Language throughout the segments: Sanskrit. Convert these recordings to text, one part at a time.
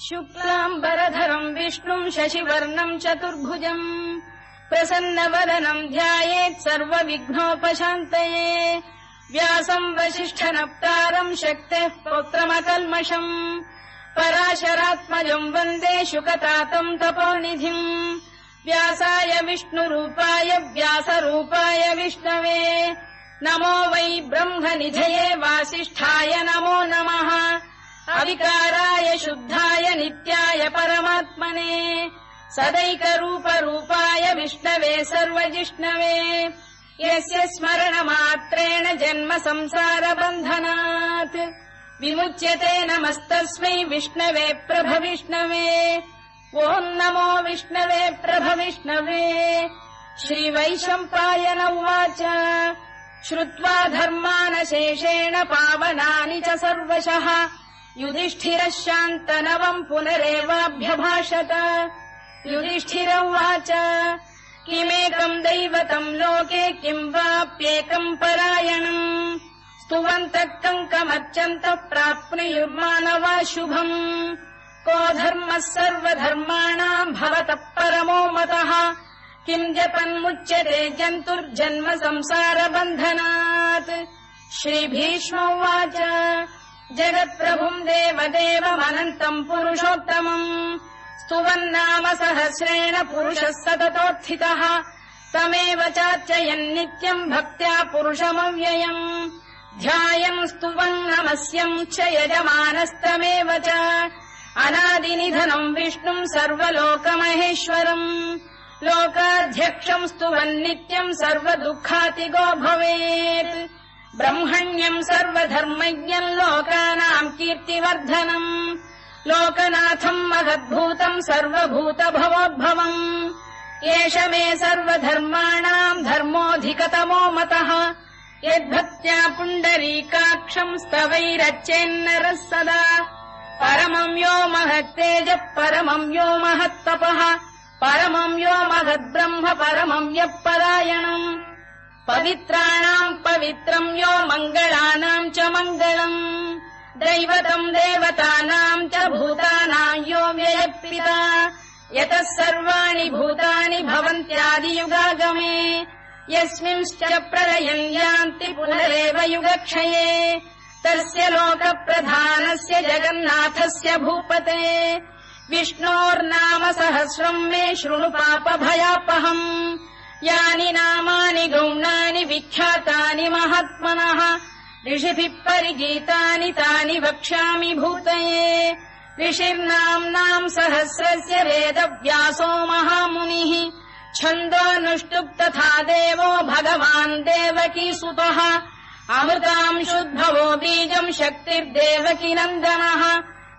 शुक्लाम्बरधरम् विष्णुम् शशिवर्णम् चतुर्भुजम् प्रसन्नवदनम् ध्यायेत् सर्वविघ्नोपशान्तये व्यासम् वसिष्ठनप्तारम् शक्तेः पौत्रमकल्मषम् पराशरात्मजम् वन्दे शुकतातम् तपोनिधिम् व्यासाय विष्णुरूपाय व्यासरूपाय विष्णवे नमो वै ब्रह्मनिधये वासिष्ठाय नमो नमः अविकाराय शुद्धाय नित्याय परमात्मने सदैकरूपरूपाय विष्णवे सर्वजिष्णवे यस्य स्मरणमात्रेण जन्म संसारबन्धनात् विमुच्यते नमस्तस्मै विष्णवे प्रभविष्णवे ॐ नमो विष्णवे प्रभविष्णवे श्रीवैशम्पायन उवाच श्रुत्वा धर्मानशेषेण पावनानि च सर्वशः युधिष्ठिरः शान्तनवम् पुनरेवाभ्यभाषत युधिष्ठिर उवाच किमेकम् दैवतम् लोके किम् वाप्येकम् परायणम् स्तुवन्तः कङ्कमर्चन्तः प्राप्नुयुर्मानवा शुभम् को धर्मः सर्वधर्माणाम् भवतः परमो मतः किम् जपन्मुच्यते जन्तुर्जन्म संसारबन्धनात् श्रीभीष्म उवाच जगत्प्रभुम् देवदेवमनन्तम् पुरुषोत्तमम् स्तुवन्नाम सहस्रेण पुरुषः सततोत्थितः तमेव चार्चयन्नित्यम् भक्त्या पुरुषमव्ययम् ध्यायम् स्तुवन् नमस्यम् च यजमानस्तमेव च अनादिनिधनम् विष्णुम् सर्वलोकमहेश्वरम् लोकाध्यक्षम् स्तुवन्नित्यम् सर्वदुःखातिगो भवेत् ब्रह्मण्यम् सर्वधर्मज्ञम् लोकानाम् कीर्तिवर्धनम् लोकनाथम् महद्भूतम् सर्वभूतभवोद्भवम् एष मे सर्वधर्माणाम् धर्मोऽधिकतमो मतः यद्भक्त्या पुण्डरीकाक्षम् स्तवैरच्चेन्नरः सदा परमम् यो महत्तेजः परमम् यो महत्तपः परमम् यो महद्ब्रह्म परमम् यः परायणम् पवित्राणाम् पवित्रम् यो मङ्गलानाम् च मङ्गलम् दैवतम् देवतानाम् च भूतानाम् यो व्ययपिता यतः सर्वाणि भूतानि भवन्त्यादियुगागमे यस्मिंश्च प्रलयम् यान्ति पुनरेव युगक्षये तस्य लोकप्रधानस्य जगन्नाथस्य भूपते विष्णोर्नाम सहस्रम् मे शृणु पापभयापहम् यानि नामानि गौणानि विख्यातानि महात्मनः ऋषिभिः परिगीतानि तानि वक्ष्यामि भूतये ऋषिर्नाम्नाम् सहस्रस्य वेदव्यासो महामुनिः छन्दोऽनुष्टुप् तथा देवो भगवान् देवकीसुतः अमृतांशुद्भवो बीजम् शक्तिर्देवकी नन्दनः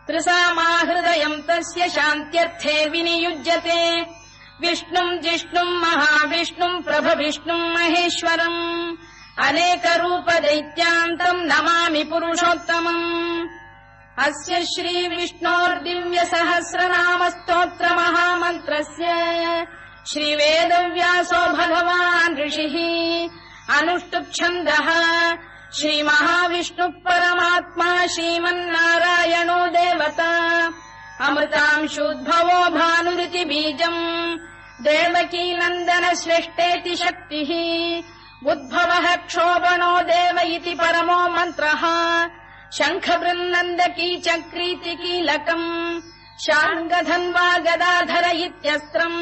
त्रिसामाहृदयम् तस्य शान्त्यर्थे विनियुज्यते विष्णुम् जिष्णुम् महाविष्णुम् प्रभविष्णुम् महेश्वरम् अनेकरूपदैत्यान्तम् नमामि पुरुषोत्तमम् अस्य श्रीविष्णोर्दिव्यसहस्रनामस्तोत्रमहामन्त्रस्य श्रीवेदव्यासो भगवान् ऋषिः अनुष्टुप्छन्दः श्रीमहाविष्णुः परमात्मा श्रीमन्नारायणो देवता अमृतांशुद्भवो भानुरिति बीजम् देवकी नन्दन श्रेष्ठेति शक्तिः उद्भवः क्षोभणो देव इति परमो मन्त्रः शङ्खबृन्नन्दकी चक्रीति कीलकम् शार्ङ्गधन्वा गदाधर इत्यस्त्रम्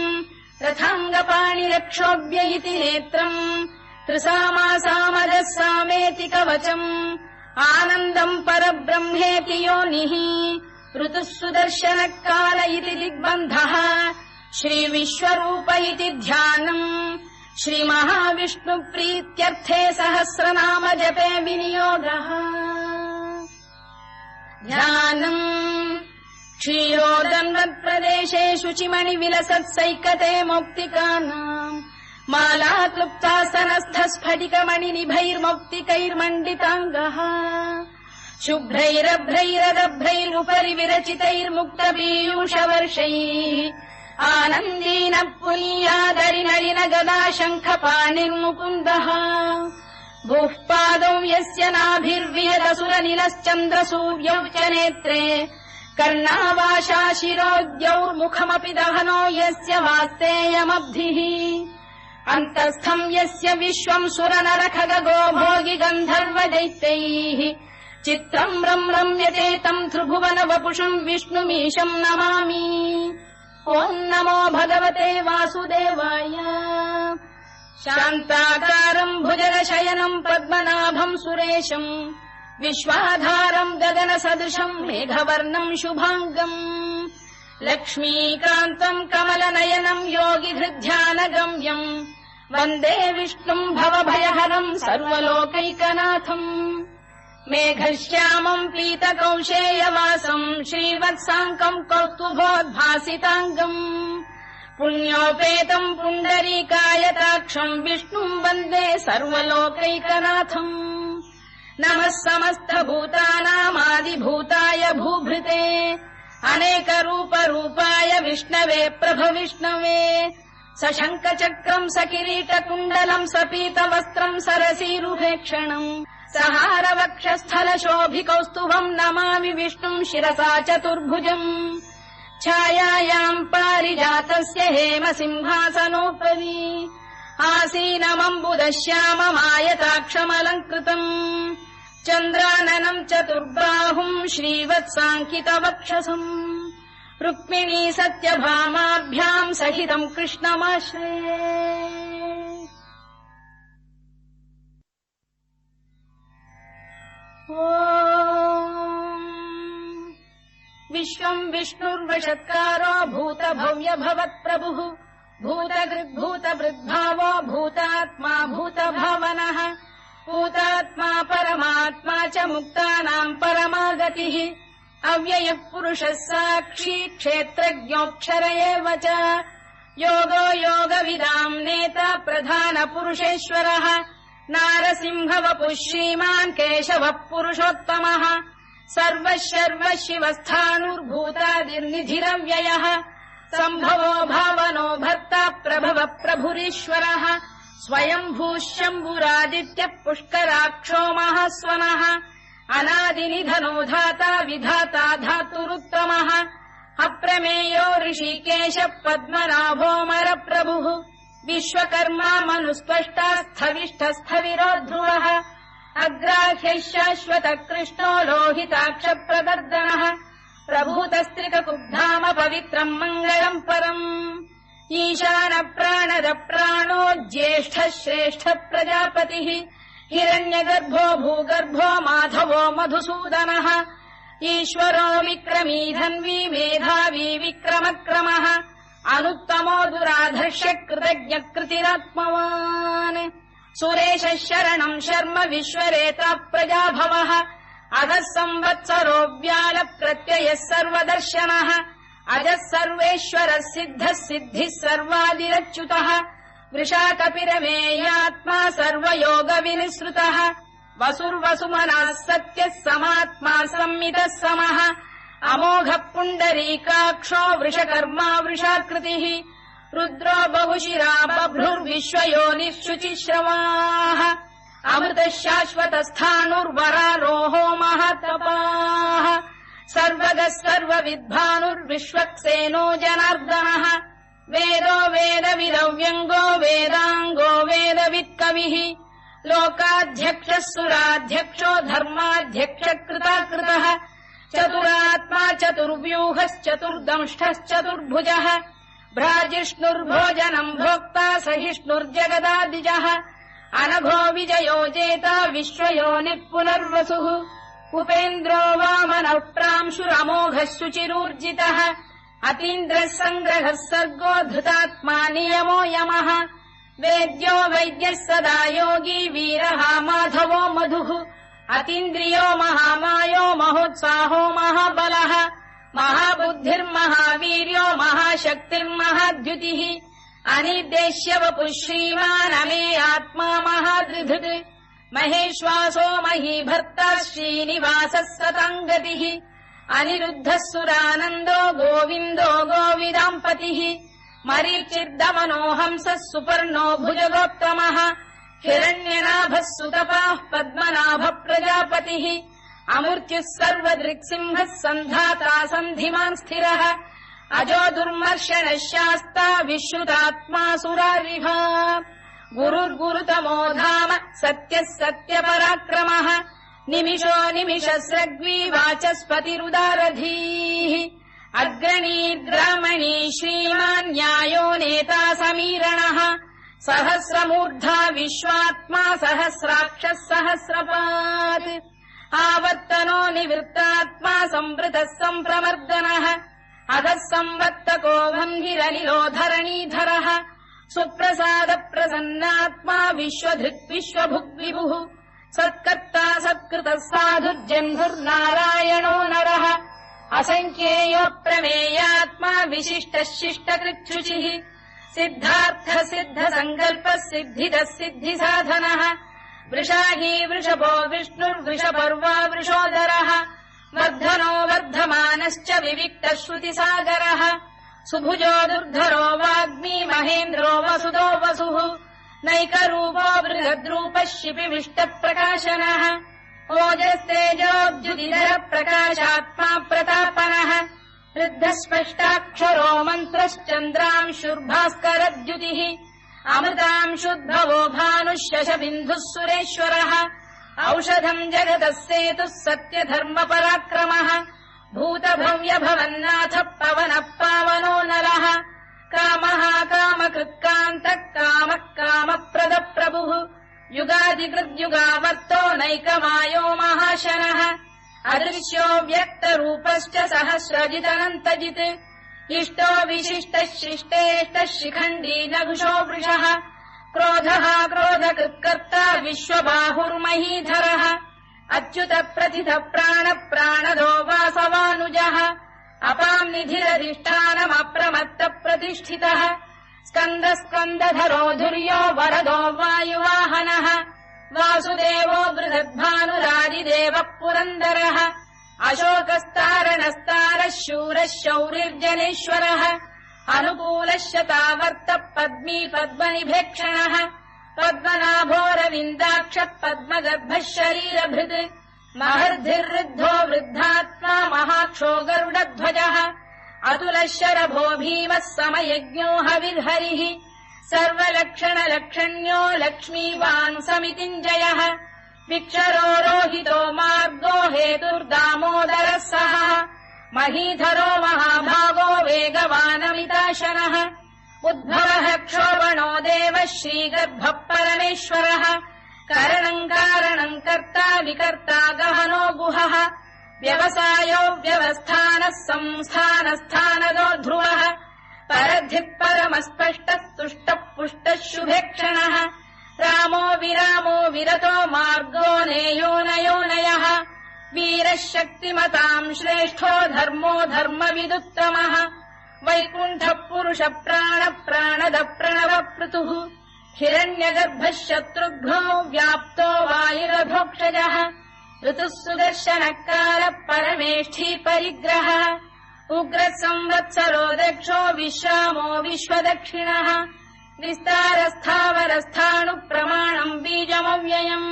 रथाङ्गपाणिरक्षोभ्य इति नेत्रम् त्रिसामासामजः सामेति कवचम् आनन्दम् परब्रह्मेति योनिः ऋतुः सुदर्शनकाल इति दिग्बन्धः श्रीविश्वरूप इति ध्यानम् श्रीमहाविष्णुप्रीत्यर्थे सहस्रनाम जपे विनियोगः ध्यानम् क्षीरोदन्वत्प्रदेशे शुचिमणिविलसत्सैकते मौक्तिकानाम् माला क्लुप्तासनस्थस्फटिकमणिनिभैर्मौक्तिकैर्मण्डिताङ्गः शुभ्रैरभ्रैरदभ्रैरुपरि विरचितैर्मुक्तपीयूषवर्षैः आनन्दीन पुनीयादरिनलिन गदा शङ्खपाणिर्मुकुन्दः भूः पादौ यस्य नाभिर्विहदसुरनिलश्चन्द्रसूर्यौ च नेत्रे कर्णावाशा शिरोद्यौर्मुखमपि दहनो यस्य वास्तेयमब्धिः अन्तस्थम् यस्य विश्वम् सुरनरखगो भोगि गन्धर्व दैत्यैः चित्रम् रम्यते तम् त्रिभुवन वपुषम् विष्णुमीशम् नमामि। ॐ नमो भगवते वासुदेवाय। शान्ताकारम् भुजगशयनम् पद्मनाभम् सुरेशम् विश्वाधारम् गगनसदृशम् मेघवर्णम् शुभाङ्गम् लक्ष्मीकान्तम् कमलनयनम् योगिहृद्ध्यानगम्यम् वन्दे विष्णुम् भवभयहरम् सर्वलोकैकनाथम् मेघश्यामम् पीतकौशेयवासम् श्रीवत्साङ्कम् कौस्तुभोद्भासिताङ्गम् पुण्योपेतम् पुण्डरीकायताक्षम् विष्णुम् वन्दे सर्वलोकैकनाथम् नमः समस्तभूतानामादिभूताय भूभृते अनेकरूपरूपाय विष्णवे प्रभविष्णवे सशङ्खचक्रम् सकिरीटकुण्डलम् सपीतवस्त्रम् सरसीरुहेक्षणम् सहारवक्षस्थलशोभिकौस्तुभम् नमामि विष्णुम् शिरसा चतुर्भुजम् छायायाम् पारिजातस्य हेमसिंहासनोपरि आसीनमम्बुदश्याममायताक्षमलङ्कृतम् चन्द्राननम् चतुर्बाहुम् श्रीवत्साङ्कितवक्षसम् रुक्मिणी सत्यभामाभ्याम् सहितम् कृष्णमाश्रये। विश्वम् विष्णुर्वषत्कारो भूतभव्य भवत्प्रभुः भूतकृद्भूतवृद्भावो भूतात्मा भूतभावनः भूतात्मा परमात्मा च मुक्तानाम् परमागतिः अव्ययः पुरुषः साक्षी क्षेत्रज्ञोऽक्षर एव च योगो योगविदाम् नेता प्रधानपुरुषेश्वरः नारसिंहवपुः श्रीमान् केशवः पुरुषोत्तमः सर्वः शर्वः शिवस्थाणुर्भूतादिर्निधिरव्ययः सम्भवो भावनो भर्ता प्रभवः प्रभुरीश्वरः स्वयम्भूः शम्भुरादित्यः पुष्कराक्षो महास्वनः अनादिनिधनो धाता विधाता धातुरुत्तमः अप्रमेयो ऋषिकेशः पद्मनाभोऽमरप्रभुः विश्वकर्मा मनुस्पष्टा स्थविष्ठस्थविरो ध्रुवः अग्राह्यः शाश्वतः कृष्णो लोहिताक्षप्रदर्दनः प्रभूतस्त्रिककुब्धाम पवित्रम् मङ्गलम् परम् ईशानप्राणदप्राणो ज्येष्ठः श्रेष्ठः प्रजापतिः हिरण्यगर्भो भूगर्भो माधवो मधुसूदनः ईश्वरो विक्रमी धन्वी मेधावी विक्रमक्रमः अनुत्तमो दुराधर्ष्य कृतज्ञकृतिरात्मवान् सुरेशः शरणम् शर्म विश्वरेता प्रजाभवः अधः संवत्सरो व्यालप्रत्ययः सर्वदर्शनः अजः सर्वेश्वरः सिद्धः सिद्धिः सर्वादिरच्युतः वृषाकपिरमेयात्मा सर्वयोगविनिसृतः वसुर्वसुमनः सत्यः समात्मा संमितः समः अमोघः पुण्डरीकाक्षो वृषकर्मा वृषाकृतिः रुद्रो बहुशिरा बभ्रुर्विश्वयोनिः शुचिश्रवाः अमृतः शाश्वतस्थाणुर्वरारोहो महातपाः सर्वगः सर्वविद्भानुर्विश्वक्सेनो जनार्दनः वेदो वेदविदव्यङ्गो वेदाङ्गो वेदवित्कविः लोकाध्यक्षः सुराध्यक्षो धर्माध्यक्षकृताकृतः चतुरात्मा चतुर्व्यूहश्चतुर्दंष्टश्चतुर्भुजः भ्राजिष्णुर्भोजनम् भोक्ता सहिष्णुर्जगदादिजः अनघो विजयो जेता विश्वयोनिः पुनर्वसुः उपेन्द्रो वामनः प्रांशुरमोघः शुचिरूर्जितः अतीन्द्रः सङ्ग्रहः सर्गो धृतात्मा नियमो यमः वेद्यो वैद्यः सदा योगी वीरः माधवो मधुः अतीन्द्रियो महामायो महोत्साहो महाबलः महाबुद्धिर्महावीर्यो महाशक्तिर्महाद्युतिः अनिर्देश्य वपुः श्रीमान् अमे आत्मा महादृधृत् महेश्वासो महीभर्ता श्रीनिवासः सताङ्गतिः अनिरुद्धः सुरानन्दो गोविन्दो गोविदाम्पतिः मरीचिर्दमनो हंसः सुपर्णो भुजगोत्तमः हिरण्यनाभः सुतपाः पद्मनाभः प्रजापतिः अमृत्युः सर्वदृक्सिंहः सन्धाता सन्धिमान् स्थिरः अजो दुर्मर्शनः शास्ता विश्रुतात्मा सुरारिः गुरुर्गुरुतमो धाम सत्यः सत्यपराक्रमः निमिषो निमिषस्रग्वी वाचस्पतिरुदारधीः अग्रणीर्ग्रामणी श्रीमान् न्यायो नेता समीरणः सहस्रमूर्धा विश्वात्मा सहस्राक्षः सहस्रपात् आवर्तनो निवृत्तात्मा संवृतः सम्प्रमर्दनः अधः संवर्तको वह्निरनिलो धरणीधरः सुप्रसाद प्रसन्नात्मा विश्वधृक् विश्वभुग्विभुः सत्कर्ता सत्कृतः साधुर्जह्नुर्नारायणो नरः असङ्ख्येयो प्रमेयात्मा विशिष्टः शिष्टकृच्छुचिः सिद्धार्थः सिद्धसङ्कल्पः सिद्धिदः सिद्धिसाधनः वृषाही वृषभो विष्णुर्वृषपर्वा वृषोदरः वर्धनो वर्धमानश्च विविक्तः श्रुतिसागरः सुभुजो दुर्धरो वाग्मी महेन्द्रो वसुदो वसुः नैकरूपो बृहद्रूपः शिपिविष्टप्रकाशनः ओजस्तेजोऽब्जुदिधरः प्रकाशात्मा प्रतापनः ऋद्धः स्पष्टाक्षरो मन्त्रश्चन्द्रांशुर्भास्करद्युतिः अमृतांशुद्भवो भानुः शशबिन्दुः सुरेश्वरः औषधम् जगतः सेतुः सत्यधर्मपराक्रमः भूतभव्यभवन्नाथ पवनः पावनो नरः कामः कामकृत्कान्तः कामः कामप्रदप्रभुः युगादिकृद्युगावर्तो नैकमायो महाशनः अदृश्यो व्यक्तरूपश्च सहस्रजिदनन्तजित् इष्टो विशिष्टः शिष्टेष्टः शिखण्डी नघुषो वृषः क्रोधः क्रोधकृत्कर्ता विश्वबाहुर्महीधरः अच्युत प्रथित प्राण प्राणदो वासवानुजः अपाम् निधिरधिष्ठानमप्रमत्त प्रतिष्ठितः स्कन्द स्कन्दधरो धुर्यो वरदो वायुवाहनः वासुदेवो बृहद्भानुरादिदेवः पुरन्दरः अशोकस्तारणस्तारः शूरः शौरिर्जनेश्वरः अनुकूलः शतावर्तः पद्मी पद्मनिभेक्षणः पद्मनाभोरविन्दाक्षः पद्मगर्भः शरीरभृत् महर्धिर्वृद्धो वृद्धात्मा महाक्षो गरुडध्वजः अतुलः शरभो भीमः समयज्ञो हविर्हरिः सर्वलक्षणलक्षण्यो लक्ष्मीवान् समितिञ्जयः विक्षरो रोहितो मार्गो हेतुर्दामोदरः सः महीधरो महाभागो वेगवानमिताशनः उद्भवः क्षोभणो देवः श्रीगर्भः परमेश्वरः करणम् कारणम् कर्ता विकर्ता गहनो गुहः व्यवसायो व्यवस्थानः संस्थानस्थानदो ध्रुवः परद्धिः परमस्पष्टः तुष्टः पुष्टः शुभेक्षणः रामो विरामो विरतो मार्गो नेयोनयोनयः वीरः शक्तिमताम् श्रेष्ठो धर्मो धर्मविदुत्तमः वैकुण्ठः पुरुष प्राण प्राणद प्रणव पृतुः हिरण्यगर्भः शत्रुघ्नो व्याप्तो वायुरभोक्षजः ऋतुः सुदर्शनकाल परमेष्ठी परिग्रहः उग्रः संवत्सरो दक्षो विश्रामो विश्वदक्षिणः विस्तारस्थावरस्थाणुप्रमाणम् बीजमव्ययम्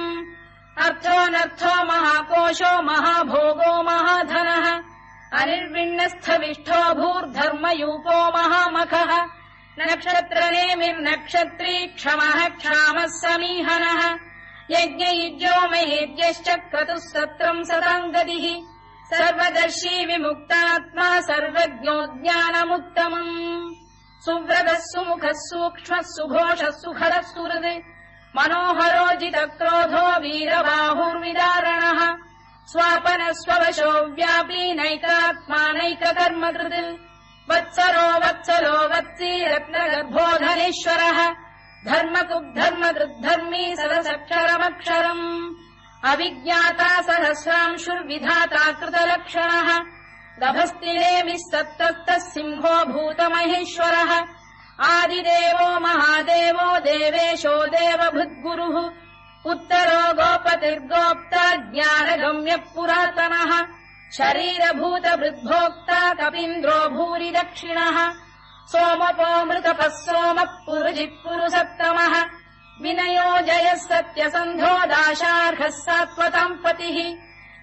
अर्थोऽनर्थो महाकोशो महाभोगो महाधनः अनिर्विण्णस्थविष्ठो भूर्धर्मयूपो महामखः नक्षत्रनेमिर्नक्षत्री क्षमः क्षामः समीहनः यज्ञयुज्यो महेद्यश्च क्रतुः सत्रम् सताम् गतिः सर्वदर्शी विमुक्तात्मा सर्वज्ञो ज्ञानमुत्तमम् सुव्रतः सुमुखः सूक्ष्मः सुघोषः सुखरः सुहृद् मनोहरोजितक्रोधो वीरबाहुर्विदारणः स्वापनः स्ववशो व्यापी नैकात्मानैककर्मकृत् वत्सरो वत्सलो वत्सी रत्नगर्भोधनेश्वरः धर्मकुद्धर्मकृद्धर्मी सरसक्षरमक्षरम् अविज्ञाता सहस्रांशुर्विधाता कृतलक्षणः दभस्तिनेमिः सत्तस्तः सिंहो भूतमहेश्वरः आदिदेवो महादेवो देवेशो देवभृद्गुरुः उत्तरो गोपतिर्गोप्ता ज्ञानगम्यः पुरातनः शरीरभूतवृद्भोक्ता कपीन्द्रो भूरि दक्षिणः सोमपोऽमृतपः सोमः पुरुजित् पुरुसत्तमः विनयो जयः सत्यसन्धो दाशार्हः सात्वताम् पतिः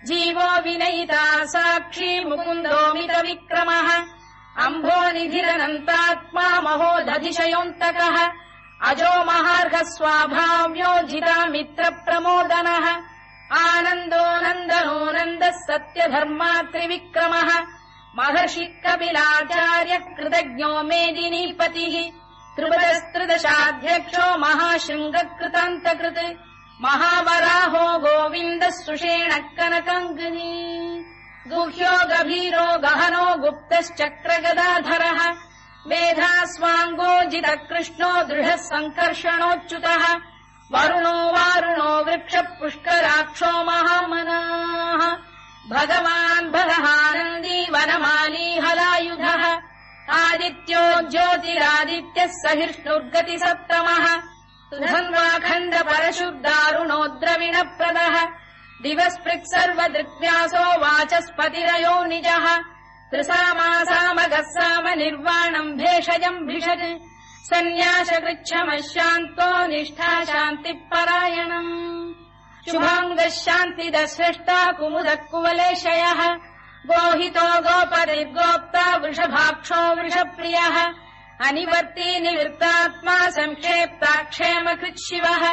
जीवो विनयिता साक्षी मुकुन्दोमित विक्रमः अम्भो निधिरनन्तात्मा महोदधिशयोऽन्तकः अजो महार्घः स्वाभाव्यो जिता मित्र प्रमोदनः आनन्दो नन्दनो नन्दः सत्यधर्मा त्रिविक्रमः महर्षि कपिलाचार्य कृतज्ञो मेदिनीपतिः त्रिपुरस्त्रिदशाध्यक्षो महाशृङ्गकृतान्तकृत् महावराहो गोविन्दः सुषेणः कनकाङ्गिनी गुह्यो गभीरो गहनो गुप्तश्चक्रगदाधरः मेधास्वाङ्गो जितः कृष्णो दृढः सङ्कर्षणोच्युतः वरुणो वारुणो वृक्षः पुष्कराक्षो महामनाः भगवान् बलहानन्दी वनमाली हलायुधः आदित्यो ज्योतिरादित्यः सहिष्णुर्गतिसप्तमः सुधन्वाखण्ड परशुर्दारुणो द्रविणप्रदः दिवस्पृक् सर्वदृग्व्यासो वाचस्पतिरयो निजः त्रिसामासामगः साम निर्वाणम् भेषजम् भिषज सन्न्यासकृच्छमः शान्तो निष्ठा शान्तिपरायणम् शुभाङ्गः शान्तिदः स्रष्टा कुमुदः कुवलेशयः गोहितो गोपतिर्गोप्ता वृषभाक्षो वृषप्रियः अनिवर्ती निवृत्तात्मा संक्षेप्ता क्षेमकृच्छिवः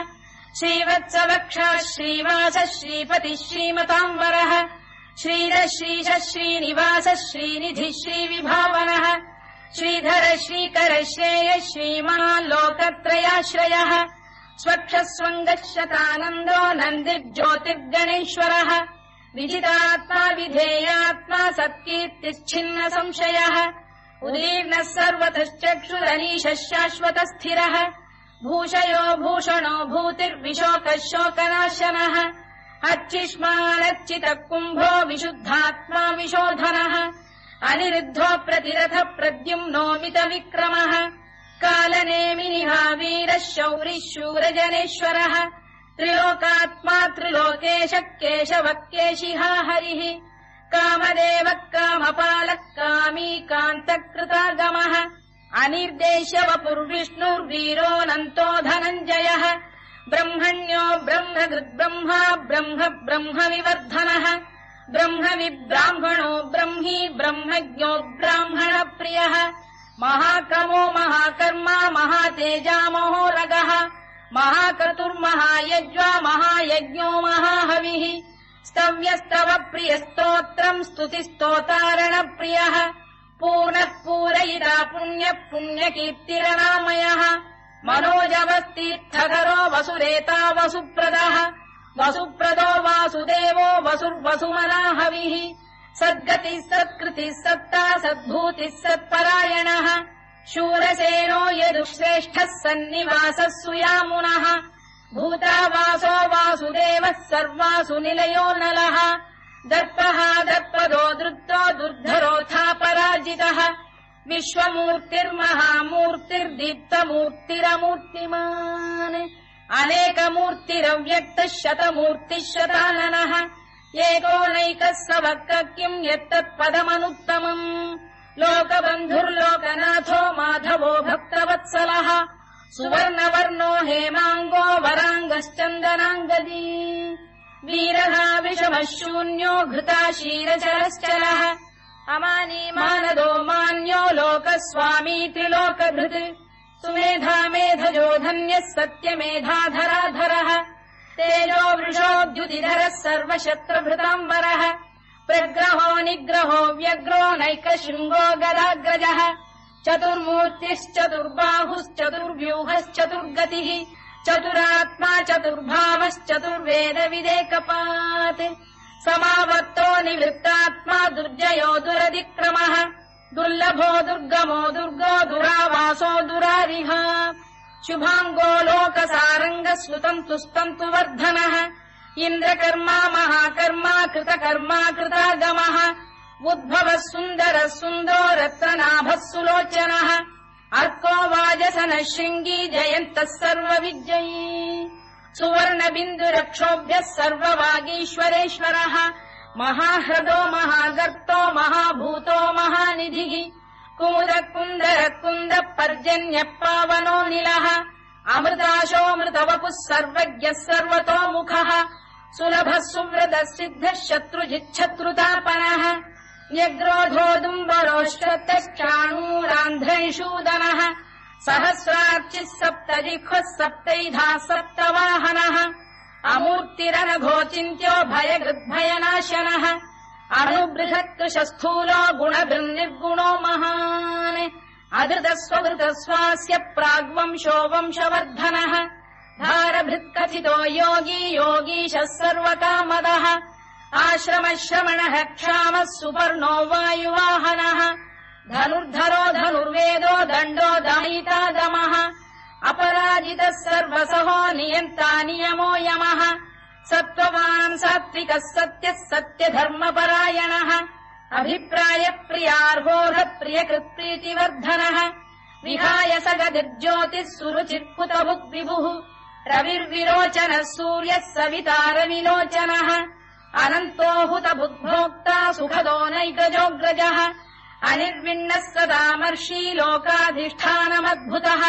श्रीवत्सवक्षः श्रीवासः श्रीपतिः श्रीमताम्बरः श्रीधः श्रीशः श्रीनिवासः श्रीनिधिः श्रीविभावनः श्रीधर श्रीकर श्रेयः श्रीमान् लोकत्रयाश्रयः स्वक्षस्वङ्गः शतानन्दो नन्दिर्ज्योतिर्गणेश्वरः विजितात्मा विधेयात्मा सत्कीर्तिश्छिन्न संशयः उदीर्णः सर्वतश्चक्षुरनीशः शाश्वतस्थिरः भूषयो भूषणो भूतिर्विशोकः शोकनाशनः अर्चिष्मानर्चितः कुम्भो विशुद्धात्मा विशोधनः अनिरुद्धो प्रतिरथ प्रद्युम्नोमित विक्रमः कालनेमिनिः वीरः शौरिः शूरजनेश्वरः त्रिलोकात्मा त्रिलोकेशः केशवः केशिहा हरिः कामदेवः कामपालः कामी कान्तकृतागमः अनिर्देश्य वपुर्विष्णुर्वीरोऽनन्तो धनञ्जयः ब्रह्मण्यो ब्रह्मकृद्ब्रह्मा ब्रह्म ब्रह्मविवर्धनः ब्रह्मविब्राह्मणो ब्रह्मी ब्रह्मज्ञो ब्राह्मणप्रियः महाक्रमो महाकर्मा महातेजा महोरगः महाक्रतुर्महायज्वा महायज्ञो महाहविः स्तव्यस्तव प्रियस्तोत्रम् स्तुतिस्तोतारणप्रियः पूर्णः पूरयिता पुण्यः पुण्यकीर्तिरनामयः मनोजवस्तीर्थकरो वसुरेता वसुप्रदः वसुप्रदो वासुदेवो वसुर्वसुमनाहविः सद्गतिः सत्कृतिः सत्ता सद्भूतिः सत्परायणः शूरसेनो यदुश्रेष्ठः सन्निवासः सुयामुनः भूतावासो वासुदेवः सर्वासु निलयो नलः दर्पः दर्पदो दृप्तो दुर्धरोऽथा पराजितः विश्वमूर्तिर्महामूर्तिर्दीप्तमूर्तिरमूर्तिमान् अनेकमूर्तिरव्यक्तः शतमूर्तिः शताननः एकोनैकः सवक्कः किम् यत्तत्पदमनुत्तमम् लोकबन्धुर्लोकनाथो माधवो भक्तवत्सलः सुवर्णवर्णो हेमाङ्गो वराङ्गश्चन्दनाङ्गदी वीरः विषमः शून्यो घृता शीरचरश्चलः अमानी मानदो मान्यो लोकस्वामी त्रिलोकधृत् सुमेधा मेधजो धन्यः सत्यमेधाधराधरः तेजो वृषोद्युतिधरः सर्वशत्रुभृताम्बरः प्रग्रहो निग्रहो व्यग्रो नैकशृङ्गो गदाग्रजः चतुर्मूर्तिश्चतुर्बाहुश्चतुर्व्यूहश्चतुर्गतिः चतुरात्मा चतुर्भावश्चतुर्वेदविदेकपात् समावर्तो निवृत्तात्मा दुर्जयो दुरतिक्रमः दुर्लभो दुर्गमो दुर्गो दुरावासो दुरारिः शुभाङ्गो लोकसारङ्गः सुतन्तु वर्धनः इन्द्रकर्मा महाकर्मा कृतकर्मा कृतागमः उद्भवः सुन्दरः सुन्दरो रत्ननाभः सुलोचनः अर्को वाजसनः शृङ्गी जयन्तः सर्वविजयी सुवर्णबिन्दुरक्षोभ्यः सर्ववागीश्वरेश्वरः महाह्रदो महागर्तो महाभूतो महानिधिः कुमुदः कुन्दरः कुन्दः पर्जन्यः पावनो निलः अमृताशोऽमृतवपुः सर्वज्ञः सर्वतोमुखः सुलभः सुव्रतः सिद्धः शत्रुजिच्छत्रुतापनः न्यग्रोधोदुम्बरोश्चतश्चाणूरान्ध्रैषूदनः सहस्रार्चिः सप्तजिह्वः सप्तैधाः सप्तवाहनः अमूर्तिरनघोचिन्त्यो भयगृद्भयनाशनः अणुबृहत्कृशस्थूलो गुणभिर्निर्गुणो महान् अधृतस्वधृतस्वास्य प्राग्वंशो वंशवर्धनः धारभृत्कथितो योगी योगीशः सर्वकामदः आश्रमश्रमणः क्षामः सुपर्णो वायुवाहनः धनुर्धरो धनुर्वेदो दण्डो दमयिता दमः अपराजितः सर्वसहो नियन्ता नियमो यमः सत्त्ववान् सात्विकः सत्यः सत्यधर्मपरायणः अभिप्रायप्रियार्होरः प्रियकृत्प्रीतिवर्धनः विहाय सगतिर्ज्योतिः सुरुचित्कुतभुग्विभुः रविर्विरोचनः सूर्यः सवितारविलोचनः अनन्तो हुतभुग्भोक्ता सुखदो नैकजोऽग्रजः अनिर्विण्णः सदामर्षी लोकाधिष्ठानमद्भुतः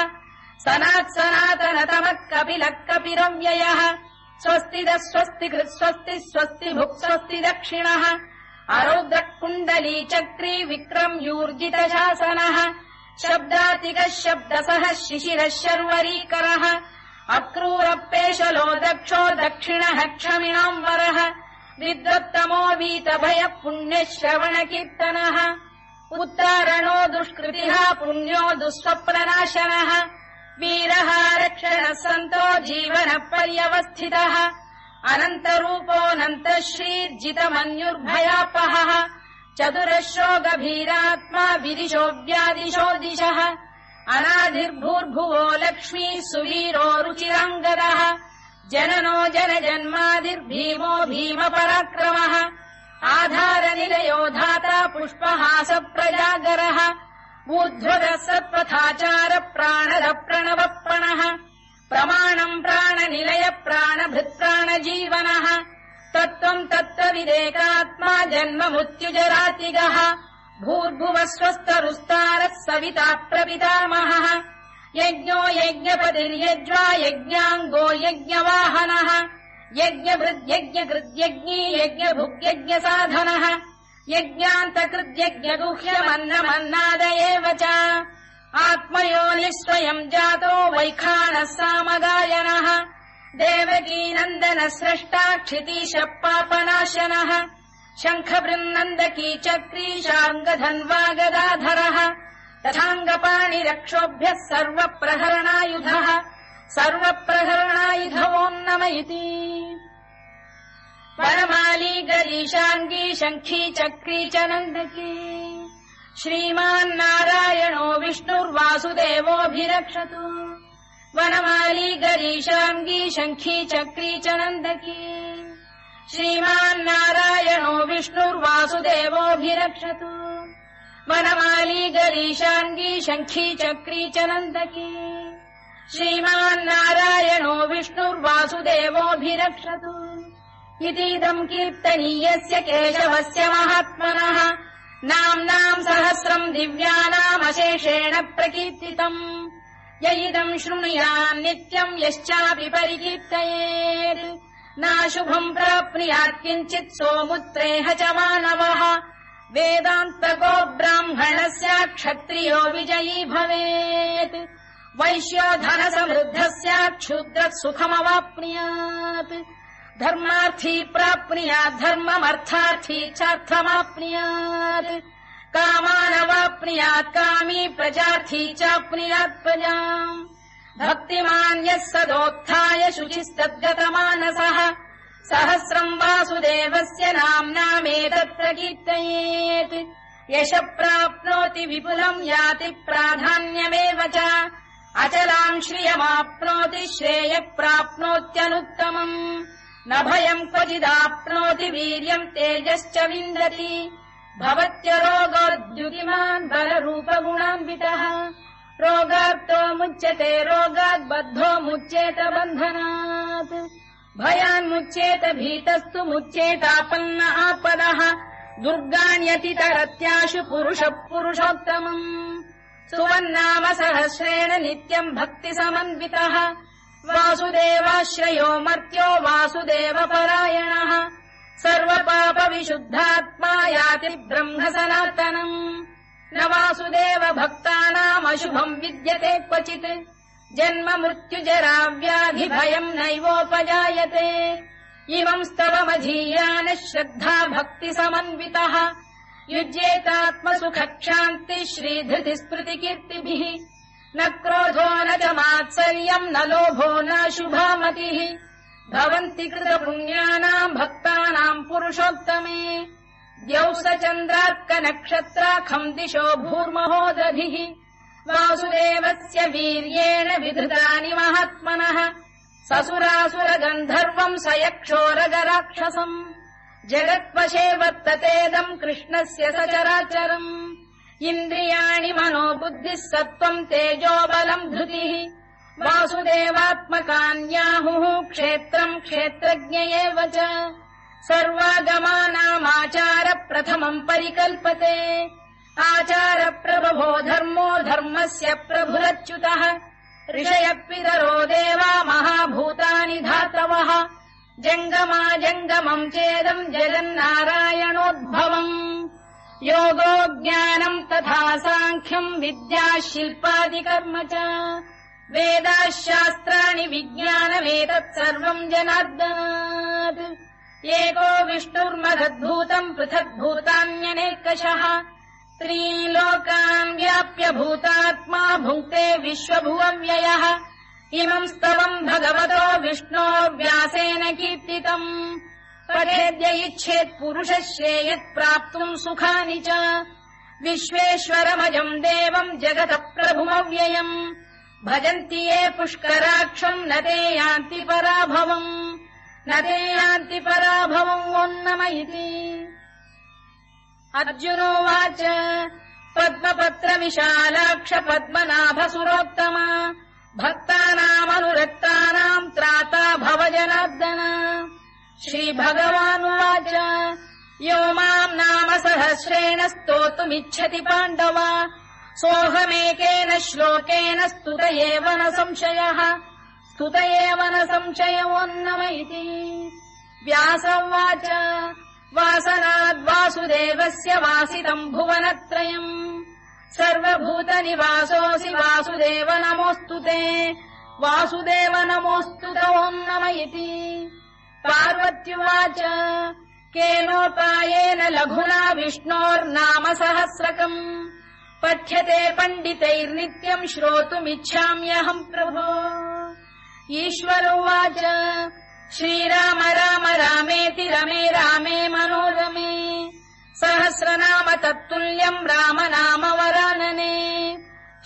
सनात्सनातनतमः कपिलः कपिरव्ययः स्वस्तिदः स्वस्तिकृत् स्वस्ति स्वस्तिभुक् स्वस्ति दक्षिणः अरौद्रः कुण्डली चक्री विक्रम्यूर्जितशासनः शब्दातिकः शब्दसः शिशिरः शर्वरीकरः अक्रूरपेशलो दक्षो दक्षिणः क्षमिणाम्बरः विद्वत्तमो वीतभयः पुण्यः श्रवणकीर्तनः उत्तारणो दुष्कृतिः पुण्यो दुःस्वप्ननाशनः वीरः रक्षणः सन्तो जीवनः पर्यवस्थितः अनन्तरूपोऽनन्तश्रीर्जितमन्युर्भयापहः चतुरश्रो गभीरात्मा विदिशो व्यादिशो दिशः अनाधिर्भूर्भुवो लक्ष्मीः सुवीरो रुचिराङ्गदः जननो जनजन्मादिर्भीमो भीमपराक्रमः आधारनिलयो धाता पुष्पहासप्रजागरः ऊर्ध्वरः सत्पथाचार प्राणद प्रणवप्रणः प्रमाणम् प्राणनिलय प्राणभृत्प्राणजीवनः तत्त्वम् तत्त्वविदेकात्मा जन्ममृत्युजरातिगः भूर्भुवः स्वस्तरुस्तारः सविता प्रपितामहः यज्ञो यज्ञपतिर्यज्वा यज्ञाङ्गो यज्ञवाहनः यज्ञभृद्यज्ञकृद्यज्ञी यज्ञभुग्यज्ञसाधनः यज्ञान्तकृद्यज्ञगुह्यमन्नमन्नाद एव च आत्मयोनिः स्वयम् जातो वैखानः सामगायनः देवकीनन्दनः स्रष्टा क्षितीशः पापनाशनः शङ्खबृन्नन्दकी चक्री शार्ङ्गधन्वा गदाधरः तथाङ्गपाणिरक्षोभ्यः सर्वप्रहरणायुधः सर्वप्रहरणायुधवोन्नम इति वनमाली गरीशाङ्गी शङ्खी चक्री च नन्दकी श्रीमान्नारायणो विष्णुर्वासुदेवोऽभिरक्षतु वनमाली गरीशाङ्गी शङ्खी चक्री च नन्दकी श्रीमान्नारायणो विष्णुर्वासुदेवोऽभिरक्षतु वनमाली गरीशाङ्गी शङ्खी चक्री च नन्दकी श्रीमान्नारायणो विष्णुर्वासुदेवोऽभिरक्षतु इतीदम् कीर्तनीयस्य केशवस्य महात्मनः नाम्नाम् सहस्रम् दिव्यानामशेषेण प्रकीर्तितम् य इदम् शृणुयान् नित्यम् यश्चापि परिकीर्तयेत् नाशुभम् प्राप्नुयात् किञ्चित् सोमुत्रेह च मानवः वेदान्तको ब्राह्मणस्य क्षत्रियो विजयी भवेत् वैश्यो धनसमृद्धस्य क्षुद्रः सुखमवाप्नुयात् धर्मार्थी प्राप्नुयात् धर्ममर्थार्थी चार्थमाप्नुयात् कामानवाप्नुयात् कामी प्रजार्थी चाप्नुयात् प्रजाम् भक्तिमान् यः सदोत्थाय शुचिस्तद्गतमानसः सहस्रम् वासुदेवस्य नाम्नामेतत्र कीर्तयेत् यशः प्राप्नोति विपुलम् याति प्राधान्यमेव च अचलाम् श्रियमाप्नोति श्रेयः प्राप्नोत्यनुत्तमम् न भयम् क्वचिदाप्नोति वीर्यम् तेजश्च विन्दति भवत्यरोगोद्युतिमान् बलरूपगुणान्वितः रोगार्तो मुच्यते रोगात् बद्धो मुच्येत बन्धनात् भयान्मुच्येत भीतस्तु मुच्येतापन्न आपदः दुर्गाण्यतितरत्याशु पुरुषः पुरुषोत्तमम् सुवन्नाम सहस्रेण नित्यम् भक्तिसमन्वितः वासुदेवाश्रयो मर्त्यो वासुदेवपरायणः सर्वपापविशुद्धात्मा याति ब्रह्म सनातनम् न वासुदेव भक्तानामशुभम् विद्यते क्वचित् जन्म मृत्युजरा व्याधि भयम् नैवोपजायते इमम् स्तवमधीयानः श्रद्धा भक्ति समन्वितः युज्येतात्मसुखक्षान्ति श्रीधृति स्मृतिकीर्तिभिः न क्रोधो न च मात्सर्यम् न लोभो न शुभामतिः भवन्ति कृतपुण्यानाम् भक्तानाम् पुरुषोत्तमे द्यौः स चन्द्रार्कनक्षत्राखम् दिशो भूर्महोदधिः वासुदेवस्य वीर्येण विधृतानि महात्मनः ससुरासुरगन्धर्वम् स यक्षोरगराक्षसम् जगत्वशे वर्ततेदम् कृष्णस्य सचराचरम् इन्द्रियाणि मनो बुद्धिः सत्त्वम् तेजो बलम् धृतिः वासुदेवात्मकान्याहुः क्षेत्रम् क्षेत्रज्ञ एव च सर्वागमानामाचार प्रथमम् परिकल्पते आचार प्रभवो धर्मो धर्मस्य प्रभुरच्युतः ऋषयः पितरो देवा महाभूतानि धातवः जङ्गमाजङ्गमम् चेदम् जगन्नारायणोद्भवम् योगो ज्ञानम् तथा साङ्ख्यम् विद्या शिल्पादिकर्म च वेदाः शास्त्राणि विज्ञानमेतत् सर्वम् जनार्दनात् एको विष्णुर्महद्भूतम् पृथग्भूतान्यनेकशः त्रीन् लोकान् व्याप्य भूतात्मा भुङ्क्ते विश्वभुवव्ययः इमम् स्तवम् भगवतो विष्णोर्व्यासेन कीर्तितम् पठेद्य इच्छेत् पुरुषः श्रेयत् प्राप्तुम् सुखानि च विश्वेश्वरमजम् देवम् जगतः प्रभुमव्ययम् भजन्ति ये पुष्कराक्षम् न ते यान्ति पराभवम् न ते यान्ति पराभवम् ओन्नम इति अर्जुनोवाच पद्मपत्र विशालाक्ष पद्मनाभसुरोत्तम भक्तानामनुरक्तानाम् त्राता भव जनार्दन श्रीभगवानुवाच यो माम् नाम सहस्रेण स्तोतुमिच्छति पाण्डव सोऽहमेकेन श्लोकेन स्तुत एव न संशयः स्तुत एव न संशयोन्नम इति व्यास उवाच वासनाद्वासुदेवस्य वासितम् भुवनत्रयम् सर्वभूतनिवासोऽसि वासुदेव नमोऽस्तु ते वासुदेव नमोऽस्तु ते ओन्नम इति पार्वत्युवाच केनोपायेन लघुना विष्णोर्नाम सहस्रकम् पठ्यते पण्डितैर्नित्यम् श्रोतुमिच्छाम्यहम् प्रभो ईश्वर उवाच श्रीराम राम रामेति रमे रामे मनोरमे सहस्रनाम तत्तुल्यम् राम नाम वरानने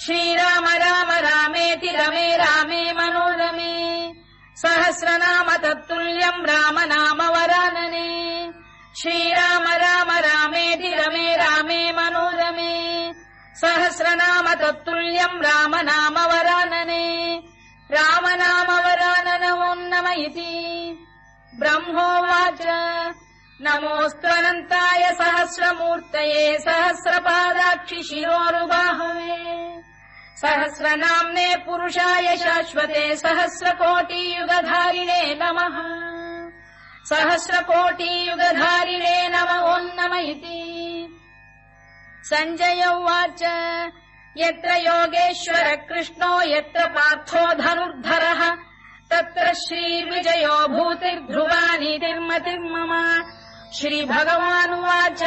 श्रीराम राम रामेति रमे रामे मनोरमे सहस्रनाम तत्तुल्यम् राम नाम वरानने श्रीराम राम रामेति रमे रामे मनोरमे सहस्रनाम तत्तुल्यम् राम नाम वरानने राम नाम वरानन ओन्नम इति ब्रह्मोवाच नमोऽस्त्वनन्ताय सहस्रमूर्तये सहस्रपादाक्षि शिरोरुबाहवे सहस्रनाम्ने पुरुषाय शाश्वते सहस्रकोटियुगधारिणे नमः सहस्रकोटियुगधारिणे नम ओन्नम इति सञ्जय उवाच यत्र योगेश्वर कृष्णो यत्र पार्थो धनुर्धरः तत्र श्रीविजयो भूतिर्ध्रुवानीतिर्मतिर्मम श्रीभगवानुवाच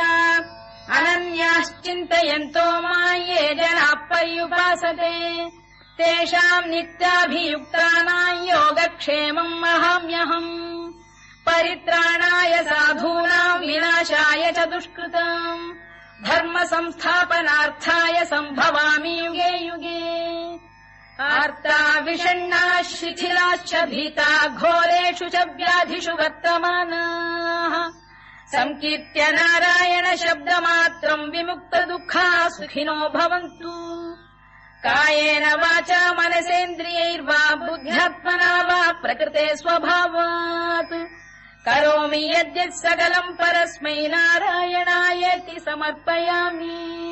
अनन्याश्चिन्तयन्तो मां ये जनाः पर्युपासते तेषाम् नित्याभियुक्तानां योगक्षेमम् वहाम्यहम् परित्राणाय साधूनाम् विनाशाय च दुष्कृताम् धर्म संस्थापनार्थाय सम्भवामि युगे युगे आर्ता विषण्णाः शिथिलाश्च भीता घोरेषु च व्याधिषु वर्तमानाः संकीर्त्य नारायण शब्दमात्रम् विमुक्तदुःखाः सुखिनो भवन्तु कायेन वाचा मनसेन्द्रियैर्वा बुद्ध्यात्मना वा प्रकृते स्वभावात् करोमि यद्यत् सकलम् परस्मै नारायणायेति समर्पयामि।